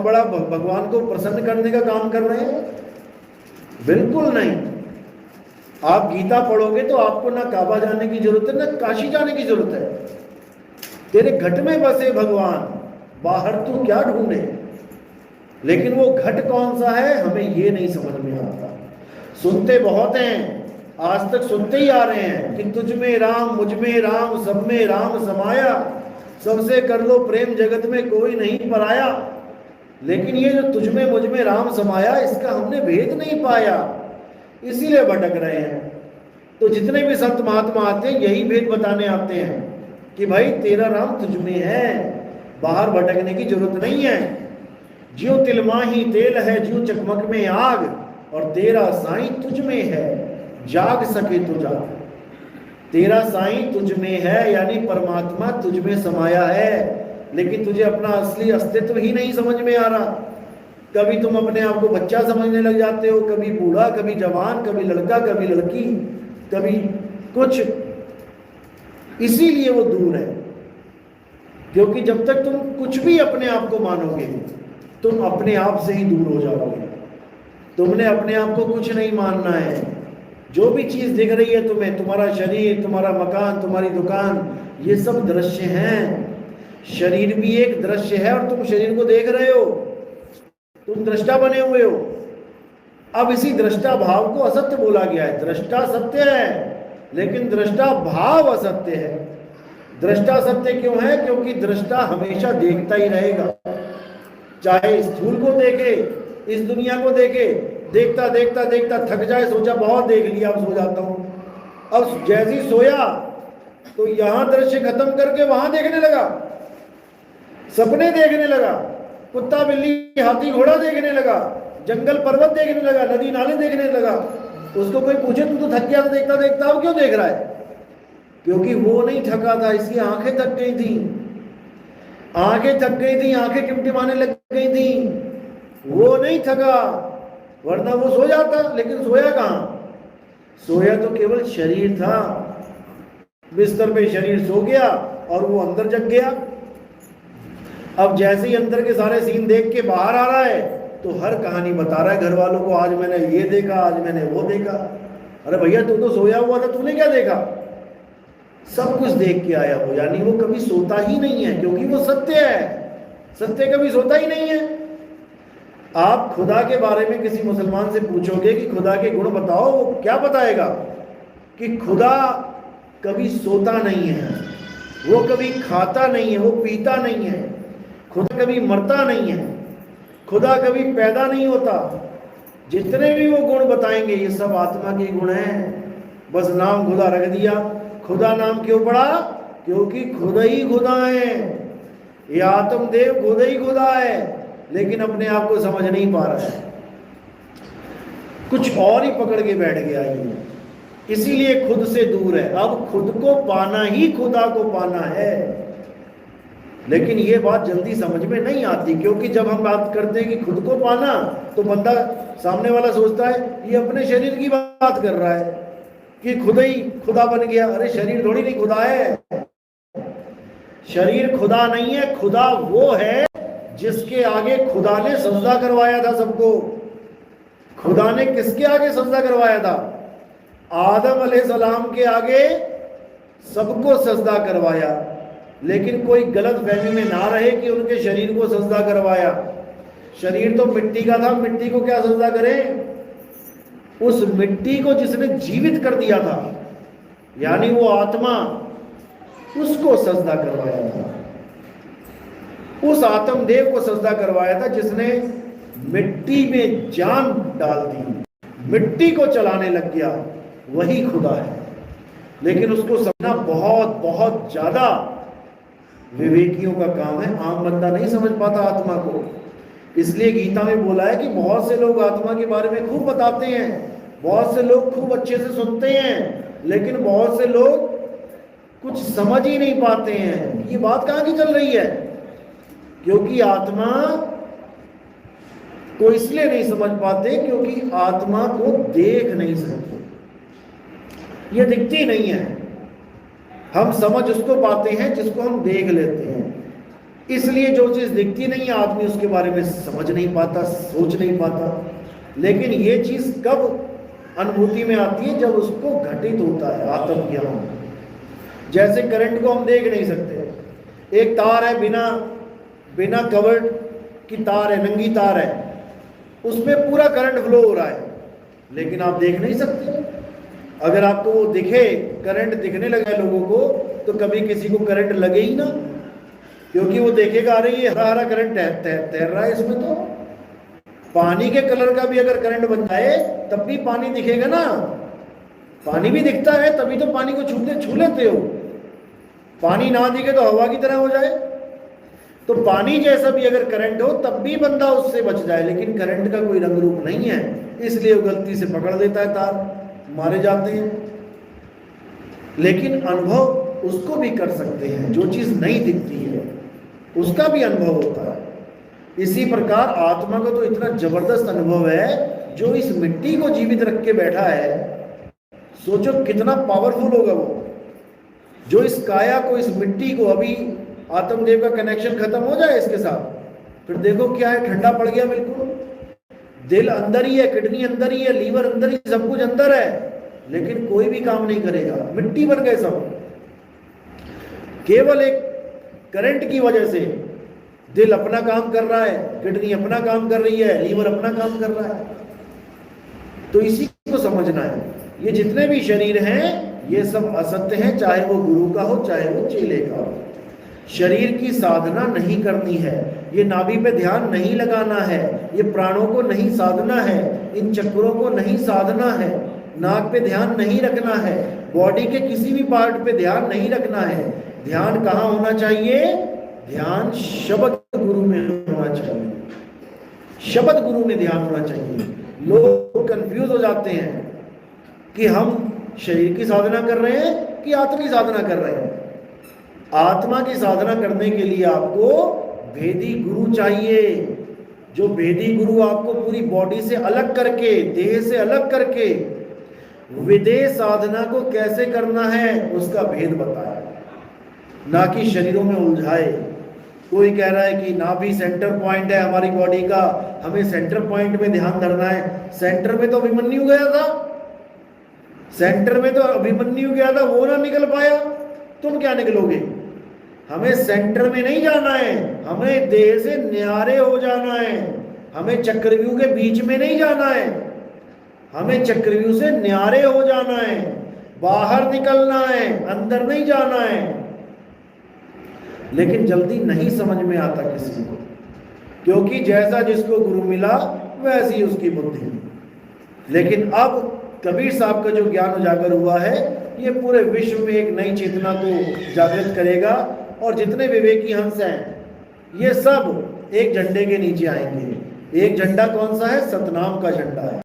बड़ा भगवान को प्रसन्न करने का काम कर रहे हैं? बिल्कुल नहीं। आप गीता पढ़ोगे तो आपको ना काबा जाने की जरूरत है, ना काशी जाने की जरूरत है। तेरे घट में बसे भगवान, बाहर तू क्या ढूंढे। लेकिन वो घट कौन सा है हमें ये नहीं समझ में आता। सुनते बहुत हैं, आज तक सुनते ही आ रहे हैं कि तुझ में राम, मुझ में राम, सब में राम समाया, सबसे कर लो प्रेम, जगत में कोई नहीं पराया। लेकिन ये जो तुझ में मुझ में राम समाया, इसका हमने भेद नहीं पाया, इसीलिए भटक रहे हैं। तो जितने भी संत महात्मा आते हैं यही भेद बताने आते हैं कि भाई तेरा राम तुझ में है, बाहर भटकने की जरूरत नहीं है। ज्यों तिलमाही तेल है, ज्यों चकमक में आग, और तेरा साईं तुझ में है, जाग सके तो जाग। तेरा साईं तुझ में है, यानी परमात्मा तुझ में समाया है, लेकिन तुझे अपना असली अस्तित्व ही नहीं समझ में आ रहा। कभी तुम अपने आप को बच्चा समझने लग जाते हो, कभी बूढ़ा, कभी जवान, कभी लड़का, कभी लड़की, कभी कुछ। इसीलिए वो दूर है, क्योंकि जब तक तुम कुछ भी अपने आप को मानोगे तुम अपने आप से ही दूर हो जाओगे। तुमने अपने आप को कुछ नहीं मानना है। जो भी चीज दिख रही है तुम्हें, तुम्हारा शरीर, तुम्हारा मकान, तुम्हारी दुकान, ये सब दृश्य हैं। शरीर भी एक दृश्य है और तुम शरीर को देख रहे हो, तुम दृष्टा बने हुए हो। अब इसी दृष्टा भाव को असत्य बोला गया है। दृष्टा सत्य है लेकिन दृष्टा भाव असत्य है। दृष्टा सत्य क्यों है? क्योंकि दृष्टा हमेशा देखता ही रहेगा, चाहे स्थूल को देखे, इस दुनिया को देखे, देखता देखता देखता थक जाए, सोचा बहुत देख लिया, अब सो जाता हूं। अब जैसी सोया तो यहां दृश्य खत्म करके वहां देखने लगा, सपने देखने लगा, कुत्ता बिल्ली हाथी घोड़ा देखने लगा, जंगल पर्वत देखने लगा, नदी नाले देखने लगा। उसको कोई पूछे तू तो थक गया था देखता देखता, अब क्यों देख रहा है? क्योंकि वो नहीं थका था, इसकी आंखें थक गई थी, आंखें थक गई थी, आंखें टिमटिमाने लग गई थी। वो नहीं थका, वरना वो सो जाता। लेकिन सोया कहां? सोया तो केवल शरीर था। बिस्तर पे शरीर सो गया और वो अंदर जग गया। अब जैसे ही अंदर के सारे सीन देख के बाहर आ रहा है तो हर कहानी बता रहा है घर वालों को, आज मैंने ये देखा, आज मैंने वो देखा। अरे भैया तू तो सोया हुआ था, तूने क्या देखा? सब कुछ देख के आया वो। यानी वो कभी सोता ही नहीं है, क्योंकि वो सत्य है। सत्य कभी सोता ही नहीं है। आप खुदा के बारे में किसी मुसलमान से पूछोगे कि खुदा के गुण बताओ, वो क्या बताएगा? कि खुदा कभी सोता नहीं है, वो कभी खाता नहीं है, वो पीता नहीं है, खुदा कभी मरता नहीं है, खुदा कभी पैदा नहीं होता। जितने भी वो गुण बताएंगे ये सब आत्मा के गुण हैं। बस नाम खुदा रख दिया। खुदा नाम क्यों पड़ा? क्योंकि खुदा ही खुदा है। ये आत्मदेव खुदा ही खुदा है, लेकिन अपने आप को समझ नहीं पा रहा है, कुछ और ही पकड़ के बैठ गया ये, इसीलिए खुद से दूर है। अब खुद को पाना ही खुदा को पाना है। लेकिन ये बात जल्दी समझ में नहीं आती, क्योंकि जब हम बात करते हैं कि खुद को पाना तो बंदा सामने वाला सोचता है ये अपने शरीर की बात कर रहा है कि खुदा ही खुदा बन गया। अरे शरीर थोड़ी नहीं खुदा है, शरीर खुदा नहीं है। खुदा वो है जिसके आगे खुदा ने सजदा करवाया था सबको। खुदा ने किसके आगे सजदा करवाया था? आदम अलैहिस्सलाम के आगे सबको सजदा करवाया। लेकिन कोई गलत फहमी में ना रहे कि उनके शरीर को सजदा करवाया। शरीर तो मिट्टी का था, मिट्टी को क्या सजदा करें? उस मिट्टी को जिसने जीवित कर दिया था, यानी वो आत्मा, उसको सजदा करवाया था। उस आत्मदेव को सजदा करवाया था जिसने मिट्टी में जान डाल दी, मिट्टी को चलाने लग गया, वही खुदा है। लेकिन उसको समझना बहुत बहुत ज्यादा विवेकियों का काम है। आम बंदा नहीं समझ पाता आत्मा को। इसलिए गीता में बोला है कि बहुत से लोग आत्मा के बारे में खूब बताते हैं, बहुत से लोग खूब अच्छे से सुनते हैं, लेकिन बहुत से लोग कुछ समझ ही नहीं पाते हैं। ये बात कहाँ की चल रही है? क्योंकि आत्मा को इसलिए नहीं समझ पाते क्योंकि आत्मा को देख नहीं सकते, ये दिखती नहीं है। हम समझ उसको पाते हैं जिसको हम देख लेते हैं। इसलिए जो चीज दिखती नहीं है आदमी उसके बारे में समझ नहीं पाता, सोच नहीं पाता। लेकिन ये चीज कब अनुभूति में आती है? जब उसको घटित होता है आत्म ज्ञान। जैसे करंट को हम देख नहीं सकते, एक तार है बिना कवर्ड की तार है, नंगी तार है, उसमें पूरा करंट फ्लो हो रहा है, लेकिन आप देख नहीं सकते। अगर आपको वो दिखे, करंट दिखने लगे लोगों को, तो कभी किसी को करंट लगे ही ना, क्योंकि वो देखेगा अरे ये हरा हरा करंट तैर रहा है इसमें। तो पानी के कलर का भी अगर करंट बन जाए तब भी पानी दिखेगा ना, पानी भी दिखता है, तभी तो पानी को छू लेते हो। पानी ना दिखे तो हवा की तरह हो जाए। तो पानी जैसा भी अगर करंट हो तब भी बंदा उससे बच जाए, लेकिन करंट का कोई रंग रूप नहीं है, इसलिए वो गलती से पकड़ लेता है, तार मारे जाते हैं। लेकिन अनुभव उसको भी कर सकते हैं, जो चीज नहीं दिखती है उसका भी अनुभव होता है। इसी प्रकार आत्मा का तो इतना जबरदस्त अनुभव है, जो इस मिट्टी को जीवित रख के बैठा है, सोचो कितना पावरफुल होगा वो। जो इस काया को, इस मिट्टी को, अभी आत्मदेव का कनेक्शन खत्म हो जाए इसके साथ, फिर देखो क्या है, ठंडा पड़ गया बिल्कुल। दिल अंदर ही है, किडनी अंदर ही है, लीवर अंदर ही, सब कुछ अंदर है, लेकिन कोई भी काम नहीं करेगा, मिट्टी बन गए सब। केवल एक करंट की वजह से दिल अपना काम कर रहा है, किडनी अपना काम कर रही है, लीवर अपना काम कर रहा है। तो इसी को समझना है। ये जितने भी शरीर हैं ये सब असत्य हैं, चाहे वो गुरु का हो चाहे वो चेले का हो। शरीर की साधना नहीं करनी है, ये नाभि पे ध्यान नहीं लगाना है, ये प्राणों को नहीं साधना है, इन चक्रों को नहीं साधना है, नाक पे ध्यान नहीं रखना है, बॉडी के किसी भी पार्ट पे ध्यान नहीं रखना है। ध्यान कहाँ होना चाहिए? ध्यान शब्द गुरु में होना चाहिए, शब्द गुरु में ध्यान होना चाहिए। लोग कंफ्यूज हो जाते हैं कि हम शरीर की साधना कर रहे हैं कि आत्मा की साधना कर रहे हैं। आत्मा की साधना करने के लिए आपको भेदी गुरु चाहिए, जो भेदी गुरु आपको पूरी बॉडी से अलग करके, देह से अलग करके विदेह साधना को कैसे करना है उसका भेद बताए, ना कि शरीरों में उलझाए। कोई कह रहा है कि नाभि सेंटर पॉइंट है हमारी बॉडी का, हमें सेंटर पॉइंट में ध्यान धरना है। सेंटर में तो अभिमन्यु गया था, सेंटर में तो अभिमन्यु गया था, वो ना निकल पाया, तुम क्या निकलोगे? हमें सेंटर में नहीं जाना है, हमें देह से न्यारे हो जाना है, हमें चक्रव्यूह के बीच में नहीं जाना है, हमें चक्रव्यूह से न्यारे हो जाना है, बाहर निकलना है, अंदर नहीं जाना है। लेकिन जल्दी नहीं समझ में आता किसी को, क्योंकि जैसा जिसको गुरु मिला वैसी उसकी बुद्धि। लेकिन अब कबीर साहब का जो ज्ञान उजागर हुआ है, ये पूरे विश्व में एक नई चेतना को जागृत करेगा, और जितने विवेकी हंस हैं ये सब एक झंडे के नीचे आएंगे। एक झंडा कौन सा है? सतनाम का झंडा है।